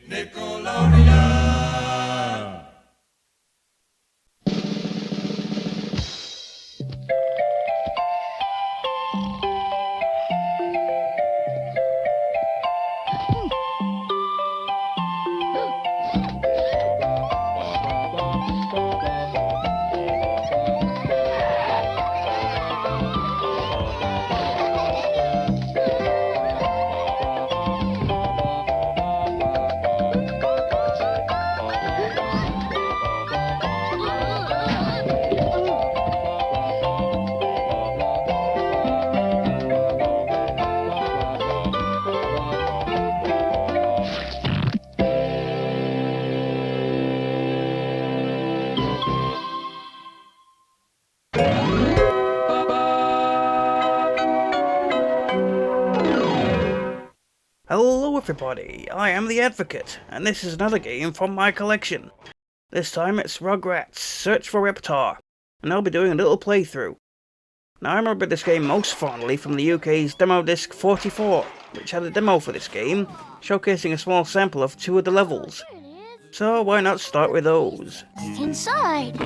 Nickelodeon! Hello everybody, I am the Advocate, and this is another game from my collection. This time it's Rugrats, Search for Reptar, and I'll be doing a little playthrough. Now I remember this game most fondly from the UK's Demo Disc 44, which had a demo for this game, showcasing a small sample of 2 of the levels. So why not start with those? Inside.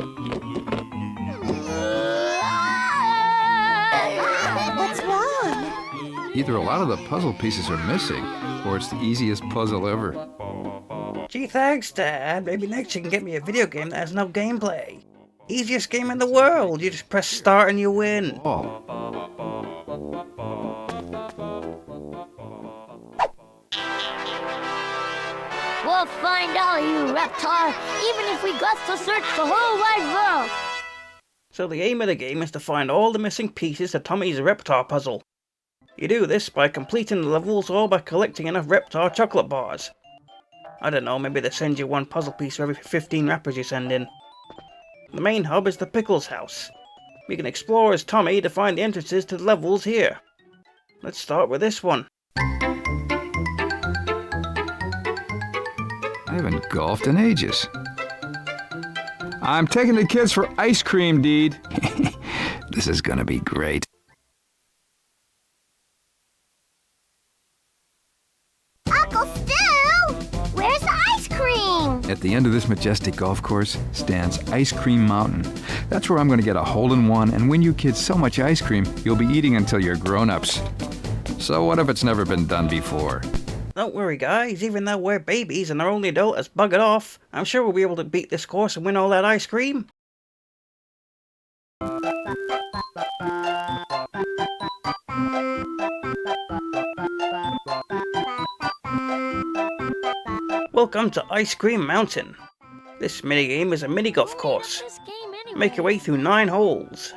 What's wrong? Either a lot of the puzzle pieces are missing, or it's the easiest puzzle ever. Gee thanks Dad, maybe next you can get me a video game that has no gameplay. Easiest game in the world, you just press start and you win. Oh. We'll find all you, Reptar, even if we got to search the whole wide world. So the aim of the game is to find all the missing pieces to Tommy's Reptar puzzle. You do this by completing the levels or by collecting enough Reptar chocolate bars. I don't know, maybe they send you one puzzle piece for every 15 wrappers you send in. The main hub is the Pickles house. We can explore as Tommy to find the entrances to the levels here. Let's start with this one. I haven't golfed in ages. I'm taking the kids for ice cream, Deed. This is gonna be great. Uncle Stu, where's the ice cream? At the end of this majestic golf course stands Ice Cream Mountain. That's where I'm gonna get a hole-in-one and win you kids so much ice cream you'll be eating until you're grown-ups. So what if it's never been done before? Don't worry guys, even though we're babies and our only adult has buggered off, I'm sure we'll be able to beat this course and win all that ice cream. Welcome to Ice Cream Mountain. This minigame is a mini-golf course. Make your way through 9 holes.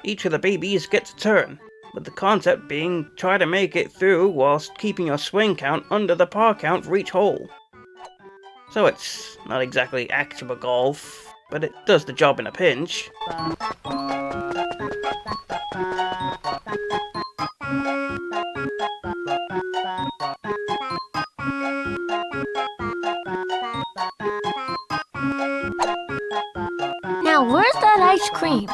Each of the babies gets a turn, with the concept being try to make it through whilst keeping your swing count under the par count for each hole. So it's not exactly actual golf, but it does the job in a pinch. Now, where's that ice cream?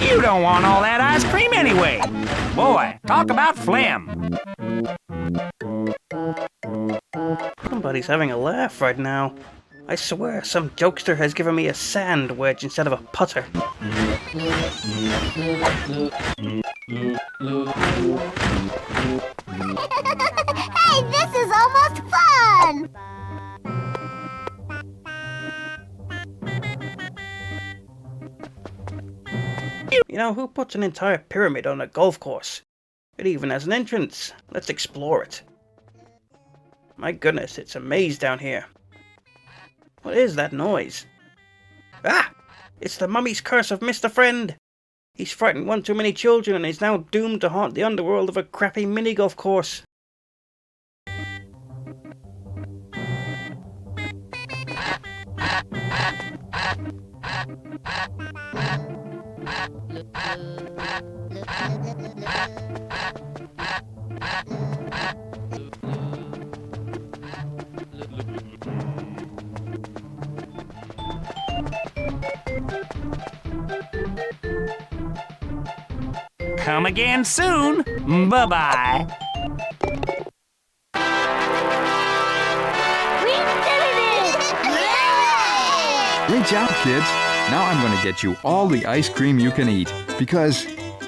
You don't want all that ice cream anyway. Boy, talk about phlegm. Somebody's having a laugh right now. I swear some jokester has given me a sand wedge instead of a putter. Hey, this is almost fun! You know, who puts an entire pyramid on a golf course? It even has an entrance. Let's explore it. My goodness, it's a maze down here. What is that noise? Ah! It's the mummy's curse of Mr. Friend! He's frightened one too many children and is now doomed to haunt the underworld of a crappy mini-golf course. Come again soon. Bye-bye. We did it! Yay! Great job, kids. Now I'm going to get you all the ice cream you can eat, because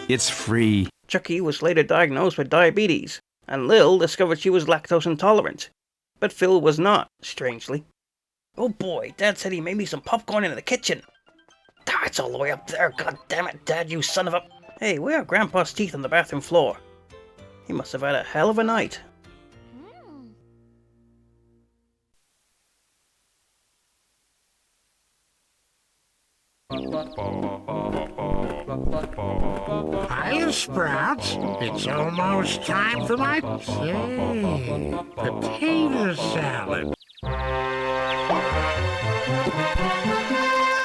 it's free. Chucky was later diagnosed with diabetes, and Lil discovered she was lactose intolerant. But Phil was not, strangely. Oh boy, Dad said he made me some popcorn in the kitchen. Ah, it's all the way up there, god damn it, Dad, you son of a... Hey, where are Grandpa's teeth on the bathroom floor? He must have had a hell of a night. Hiya, Sprouts. It's almost time for my potato salad.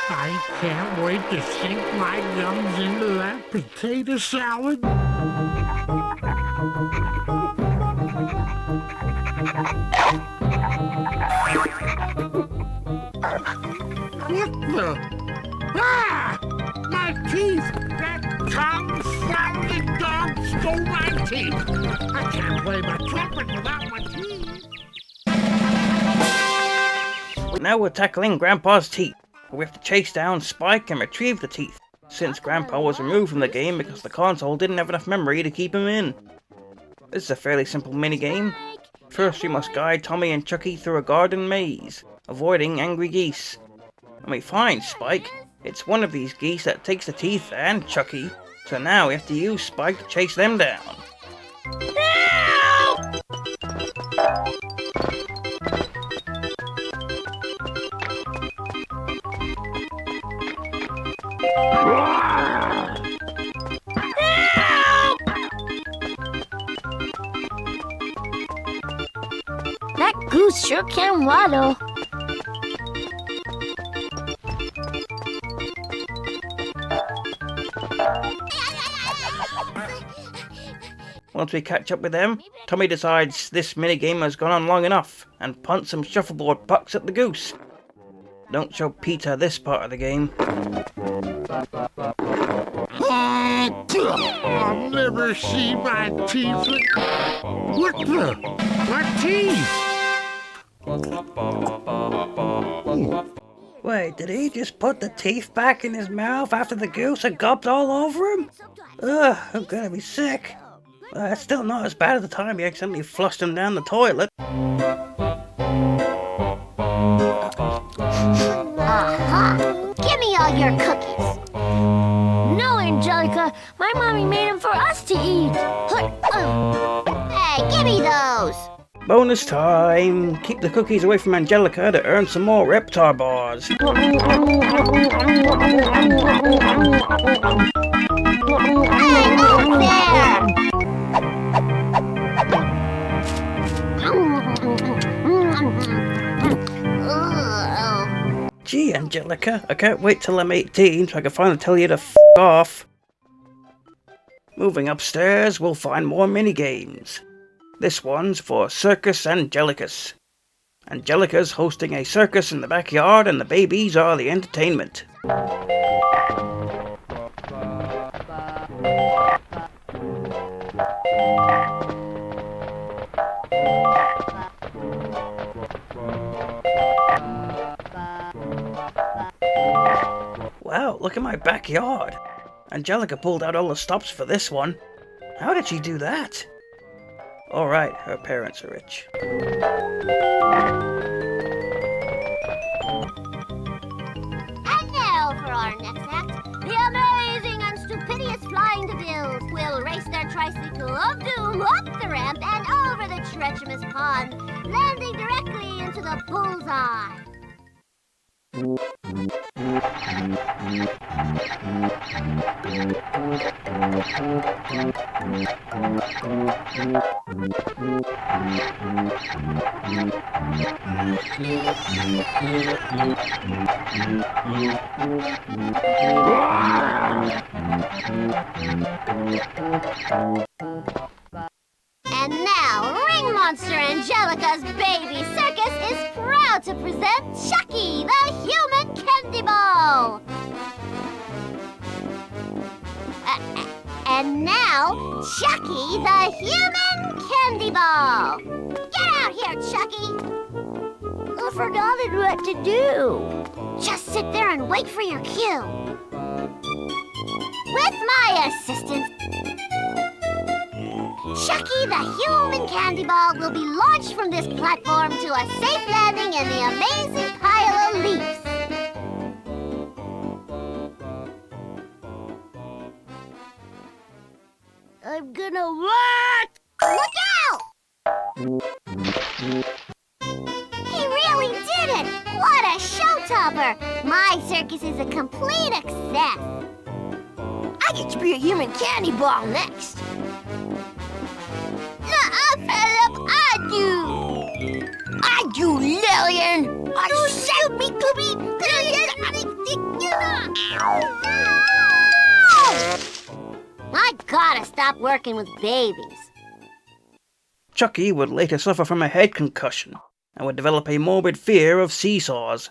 I can't wait to sink my gums into that potato salad. What the? Ah! My teeth! That confounded dog stole my teeth! I can't play my trumpet without my teeth! Now we're tackling Grandpa's teeth. We have to chase down Spike and retrieve the teeth, since Grandpa was removed from the game because the console didn't have enough memory to keep him in. This is a fairly simple minigame. First we must guide Tommy and Chucky through a garden maze, avoiding angry geese. When we find Spike, it's one of these geese that takes the teeth and Chucky, so now we have to use Spike to chase them down. Help! That goose sure can waddle. Once we catch up with them, Tommy decides this minigame has gone on long enough and punts some shuffleboard pucks at the goose. Don't show Peter this part of the game. I'll never see my teeth. What the? My teeth! Wait, did he just put the teeth back in his mouth after the goose had gobbed all over him? Ugh, I'm gonna be sick. It's still not as bad as the time he accidentally flushed him down the toilet. Aha! Give me all your cookies. No, Angelica. My mommy made them for us to eat. Hey, give me those. Bonus time! Keep the cookies away from Angelica to earn some more Reptar bars. Hey, look there! Gee, Angelica, I can't wait till I'm 18 so I can finally tell you to f*** off. Moving upstairs, we'll find more minigames. This one's for Circus Angelicus. Angelica's hosting a circus in the backyard and the babies are the entertainment. Wow, look at my backyard. Angelica pulled out all the stops for this one. How did she do that? Alright, her parents are rich. And now for our next act, the amazing and stupendous Flying DeVilles will race their tricycle of doom up the ramp and over the treacherous pond, landing directly into the bullseye. And now, Ring Monster Angelica's Baby Circus is proud to present Chucky, the Human Candy Ball. And now, Chucky the Human Candy Ball. Get out here, Chucky. I forgot what to do. Just sit there and wait for your cue. With my assistance, Chucky the Human Candy Ball will be launched from this platform to a safe landing in the amazing pile of leaves. I'm gonna what? Look out! He really did it! What a showtopper! My circus is a complete success. I get to be a human candy ball next. Nuh-uh, Philip, I do, Lillian! I shoot me, Gooby! I gotta stop working with babies. Chucky would later suffer from a head concussion and would develop a morbid fear of seesaws.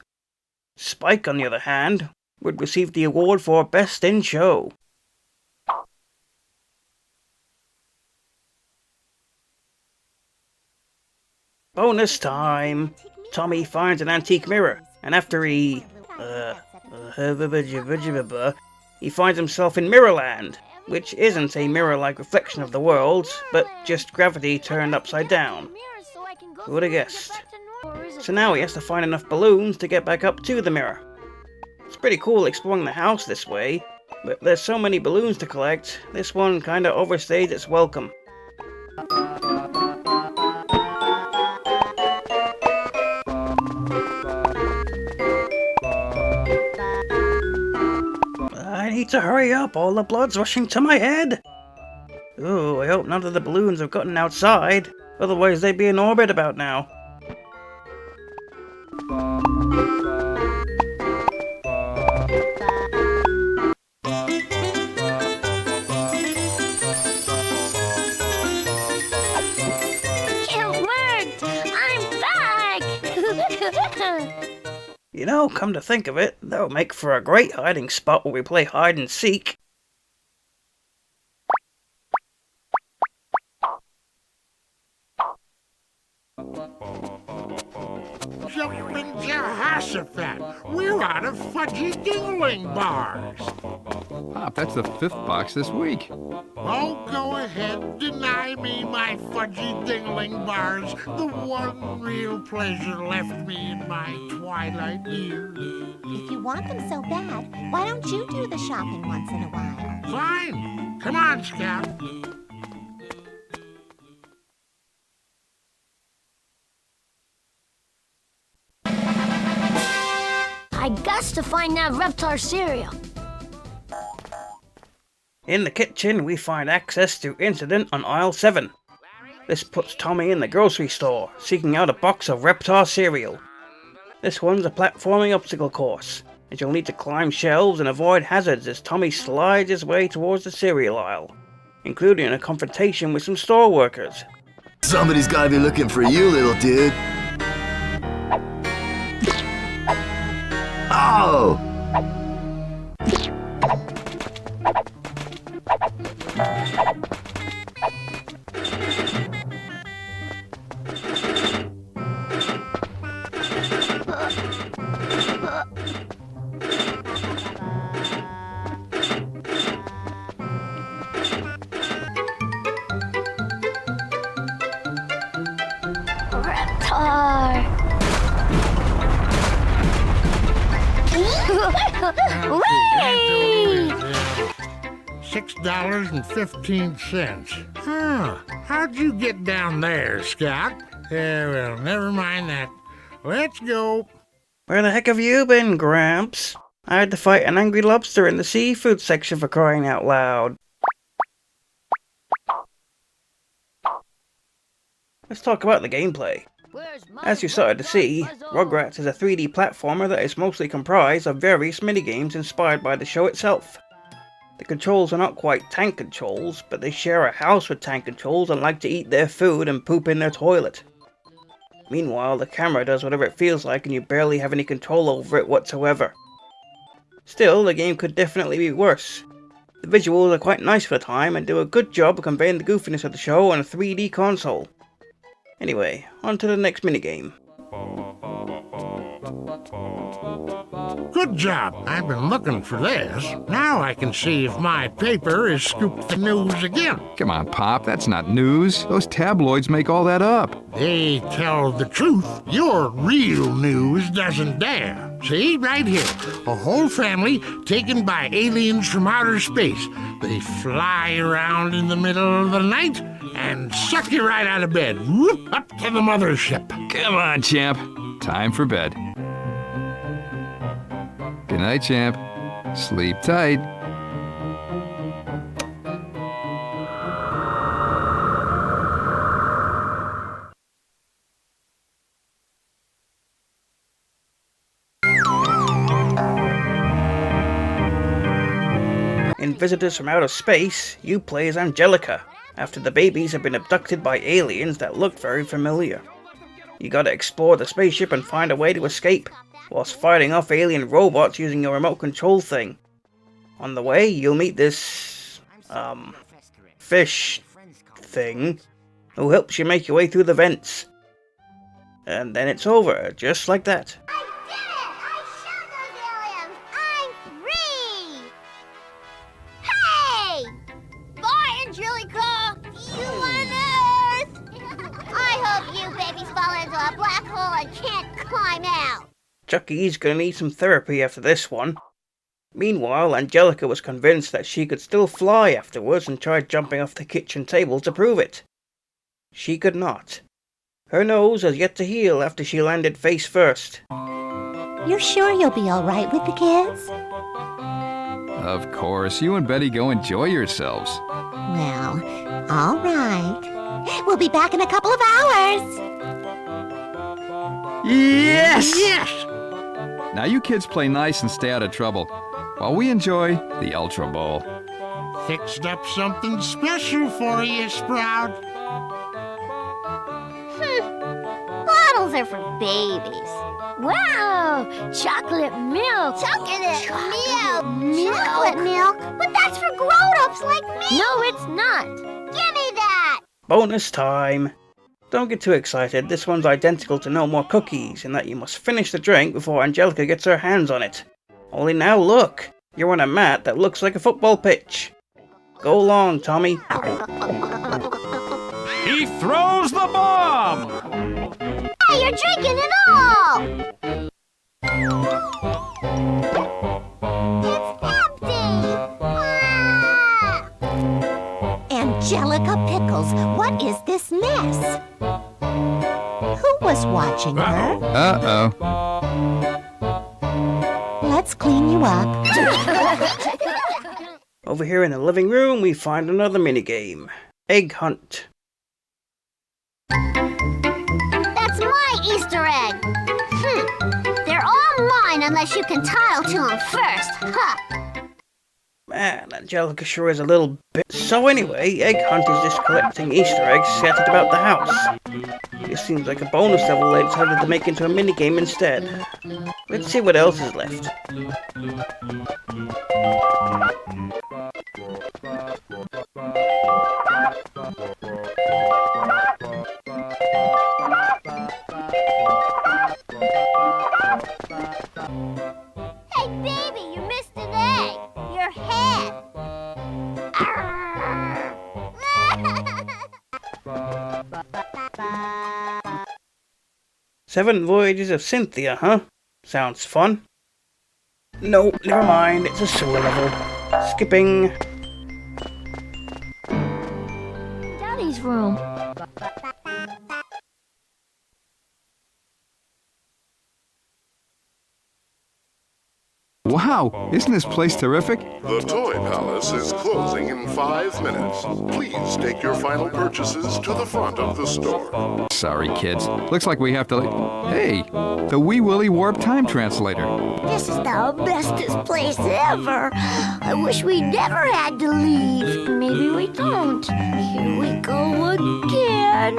Spike, on the other hand, would receive the award for Best in Show. Bonus time! Tommy finds an antique mirror, and after he finds himself in Mirrorland, which isn't a mirror-like reflection of the world, but just gravity turned upside down. Who would have guessed? So now he has to find enough balloons to get back up to the mirror. It's pretty cool exploring the house this way, but there's so many balloons to collect, this one kinda overstays its welcome. I need to hurry up, all the blood's rushing to my head! Ooh, I hope none of the balloons have gotten outside, otherwise they'd be in orbit about now. It worked! I'm back! You know, come to think of it, that'll make for a great hiding spot where we play hide and seek. Jehoshaphat, we're out of fudgy dingling bars. Pop, that's the 5th box this week. Oh, go ahead, deny me my fudgy dingling bars, the one real pleasure left me in my twilight years. If you want them so bad, why don't you do the shopping once in a while? Fine. Come on, Scout. I got to find that Reptar cereal. In the kitchen, we find access to Incident on aisle 7. This puts Tommy in the grocery store, seeking out a box of Reptar cereal. This one's a platforming obstacle course, and you'll need to climb shelves and avoid hazards as Tommy slides his way towards the cereal aisle, including a confrontation with some store workers. Somebody's gotta be looking for you, little dude. Oh! Reptar. Whee! $6.15. Huh. How'd you get down there, Scout? Yeah, well, never mind that. Let's go. Where the heck have you been, Gramps? I had to fight an angry lobster in the seafood section for crying out loud. Let's talk about the gameplay. As you started to see, Rugrats is a 3D platformer that is mostly comprised of various minigames inspired by the show itself. The controls are not quite tank controls, but they share a house with tank controls and like to eat their food and poop in their toilet. Meanwhile, the camera does whatever it feels like and you barely have any control over it whatsoever. Still, the game could definitely be worse. The visuals are quite nice for the time and do a good job of conveying the goofiness of the show on a 3D console. Anyway, on to the next minigame. Good job. I've been looking for this. Now I can see if my paper is scooped the news again. Come on, Pop, that's not news. Those tabloids make all that up. They tell the truth. Your real news doesn't dare. See, right here. A whole family taken by aliens from outer space. They fly around in the middle of the night and suck you right out of bed. Whoop, up to the mothership. Come on, champ. Time for bed. Good night, champ. Sleep tight. In Visitors from Outer Space, you play as Angelica, after the babies have been abducted by aliens that look very familiar. You gotta explore the spaceship and find a way to escape, whilst fighting off alien robots using your remote control thing. On the way, you'll meet this, fish thing, who helps you make your way through the vents. And then it's over, just like that. I did it! I showed those aliens! I'm free! Hey! Bye, Angelica! You on Earth! I hope you babies fall into a black hole and can't climb out! Chucky's gonna need some therapy after this one. Meanwhile, Angelica was convinced that she could still fly afterwards and tried jumping off the kitchen table to prove it. She could not. Her nose has yet to heal after she landed face first. You're sure you'll be all right with the kids? Of course, you and Betty go enjoy yourselves. Well, all right. We'll be back in a couple of hours. Yes! Yes! Now you kids play nice and stay out of trouble, while we enjoy the Ultra Bowl. Fixed up something special for you, Sprout. Bottles are for babies. Wow! Chocolate milk! Chocolate milk! Chocolate milk? But that's for grown-ups like me! No, it's not! Give me that! Bonus time! Don't get too excited, this one's identical to No More Cookies in that you must finish the drink before Angelica gets her hands on it. Only now look! You're on a mat that looks like a football pitch. Go along, Tommy. He throws the bomb! Hey, you're drinking it all! It's empty! Ah! Angelica Pickles, what is this mess? Who was watching her? Uh-oh. Let's clean you up. Over here in the living room, we find another minigame. Egg Hunt. That's my Easter egg! They're all mine unless you can tile to them first, huh? Man, Angelica sure is a little bit... So anyway, Egg Hunt is just collecting Easter eggs scattered about the house. This seems like a bonus level they decided to make into a minigame instead. Let's see what else is left. Hey, baby, you missed an egg! Your head! 7 Voyages of Cynthia, huh? Sounds fun. Nope, never mind, it's a sewer level. Skipping. Daddy's room. Wow, isn't this place terrific? The Toy Palace is closing in 5 minutes. Please take your final purchases to the front of the store. Sorry, kids. Looks like we have to... Hey, the Wee Willie Warp Time Translator. This is the bestest place ever. I wish we never had to leave. Maybe we don't. Here we go again.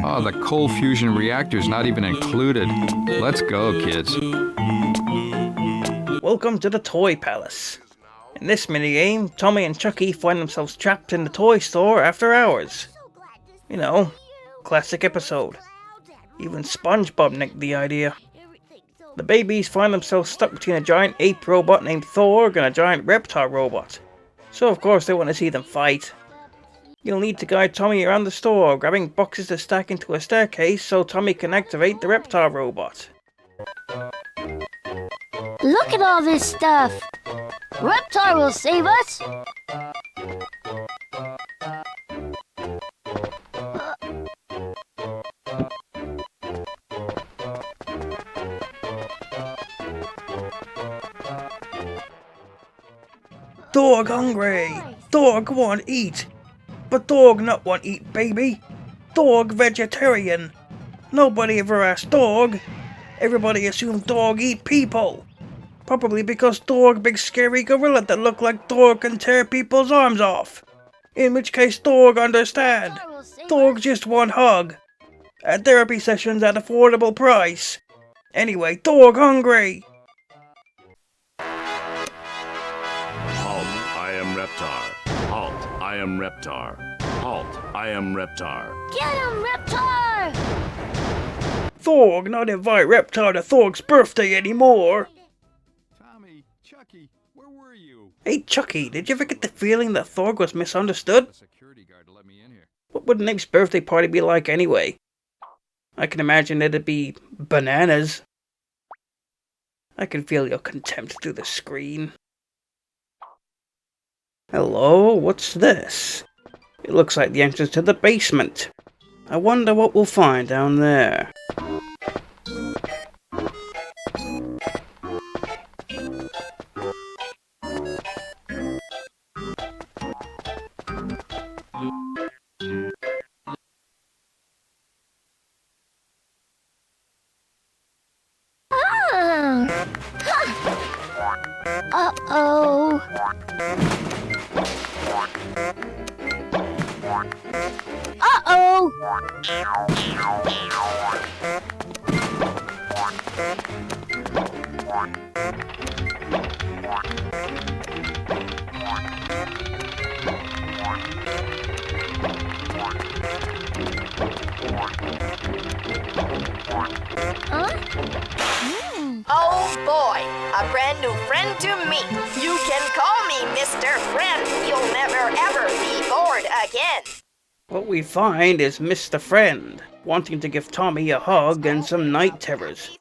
Oh, the cold fusion reactor's not even included. Let's go, kids. Welcome to the Toy Palace. In this minigame, Tommy and Chucky find themselves trapped in the toy store after hours. You know, classic episode. Even SpongeBob nicked the idea. The babies find themselves stuck between a giant ape robot named Thorg and a giant Reptar robot. So of course they want to see them fight. You'll need to guide Tommy around the store, grabbing boxes to stack into a staircase so Tommy can activate the Reptar robot. Look at all this stuff. Reptar will save us. Dog hungry! Dog want eat! But dog not want eat, baby! Dog vegetarian! Nobody ever asked dog! Everybody assumed dog eat people! Probably because dog big scary gorilla that look like dog can tear people's arms off! In which case dog understand! Dog just want hug! And therapy sessions at affordable price! Anyway, dog hungry! Halt, I am Reptar. Halt, I am Reptar. Halt, I am Reptar. Get him, Reptar! Thorg not invite Reptar to Thorg's birthday anymore! Tommy, Chucky, where were you? Hey Chucky, did you ever get the feeling that Thorg was misunderstood? The security guard let me in here. What would Nick's birthday party be like anyway? I can imagine it'd be bananas. I can feel your contempt through the screen. Hello, what's this? It looks like the entrance to the basement. I wonder what we'll find down there. Uh-oh. Uh-oh. Oh boy, a brand new friend to meet. You can call me Mr. Friend. You'll never ever be bored again. What we find is Mr. Friend, wanting to give Tommy a hug and some night terrors.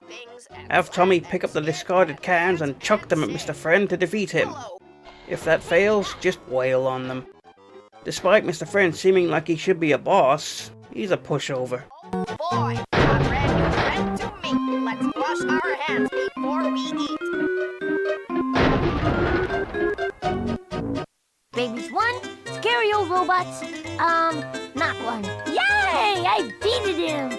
Have Tommy pick up the discarded cans and chuck them at Mr. Friend to defeat him. If that fails, just wail on them. Despite Mr. Friend seeming like he should be a boss, he's a pushover. Oh boy, a brand new friend to meet. Let's wash our hands before we eat. Babies one, scary old robots, not one. Yay! I beated him!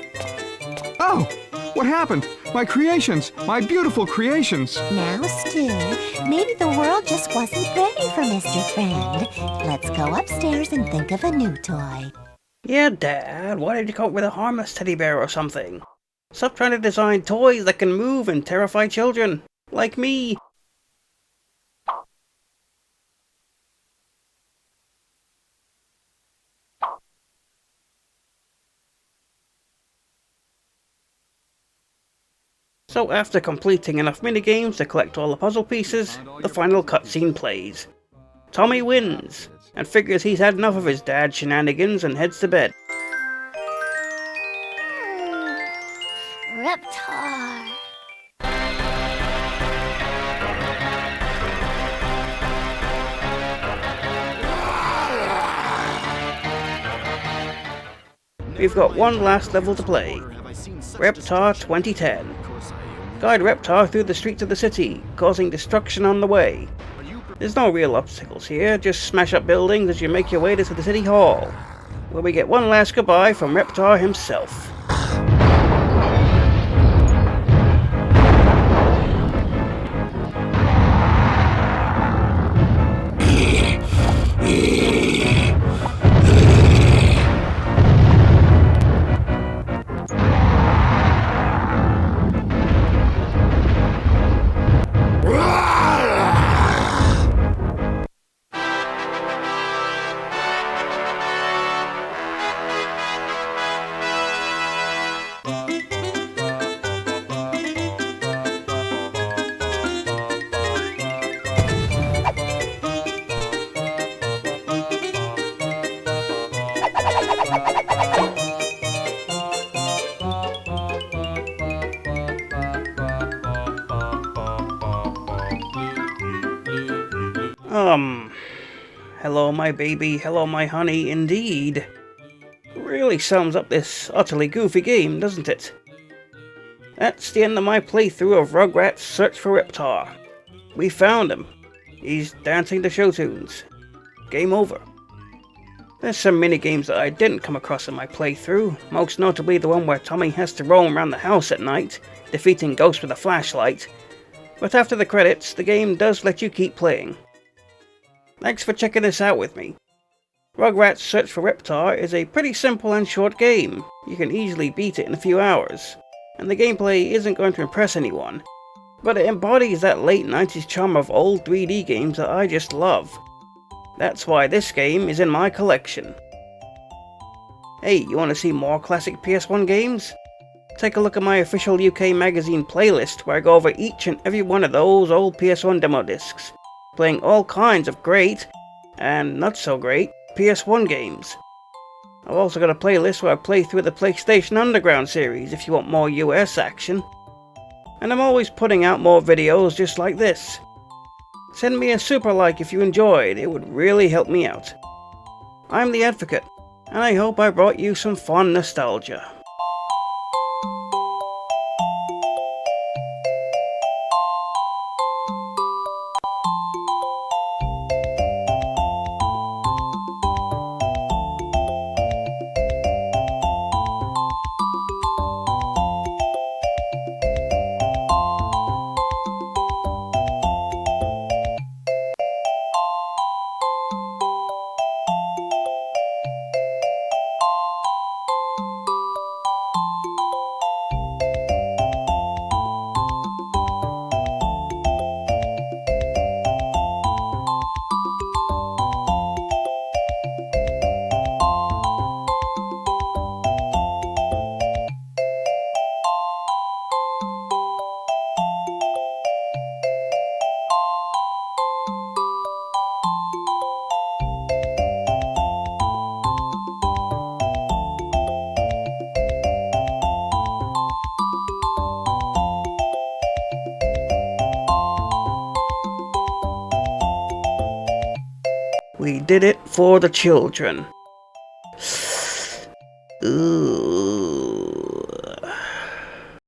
Oh, what happened? My creations, my beautiful creations. Now, Stu, maybe the world just wasn't ready for Mr. Friend. Let's go upstairs and think of a new toy. Yeah, Dad, why did you come up with a harmless teddy bear or something? Stop trying to design toys that can move and terrify children, like me. So after completing enough minigames to collect all the puzzle pieces, the final cutscene plays. Tommy wins, and figures he's had enough of his dad's shenanigans and heads to bed. Reptar. We've got one last level to play. Reptar 2010. Guide Reptar through the streets of the city, causing destruction on the way. There's no real obstacles here, just smash up buildings as you make your way to the city hall, where we get one last goodbye from Reptar himself. Hello my baby, hello my honey, indeed. Really sums up this utterly goofy game, doesn't it? That's the end of my playthrough of Rugrats Search for Reptar. We found him. He's dancing to show tunes. Game over. There's some minigames that I didn't come across in my playthrough, most notably the one where Tommy has to roam around the house at night, defeating ghosts with a flashlight. But after the credits, the game does let you keep playing. Thanks for checking this out with me. Rugrats Search for Reptar is a pretty simple and short game. You can easily beat it in a few hours, and the gameplay isn't going to impress anyone, but it embodies that late 90s charm of old 3D games that I just love. That's why this game is in my collection. Hey, you want to see more classic PS1 games? Take a look at my official UK magazine playlist where I go over each and every one of those old PS1 demo discs, playing all kinds of great, and not so great, PS1 games. I've also got a playlist where I play through the PlayStation Underground series if you want more US action. And I'm always putting out more videos just like this. Send me a super like if you enjoyed, it would really help me out. I'm the Advocate, and I hope I brought you some fun nostalgia. We did it for the children. Ooh.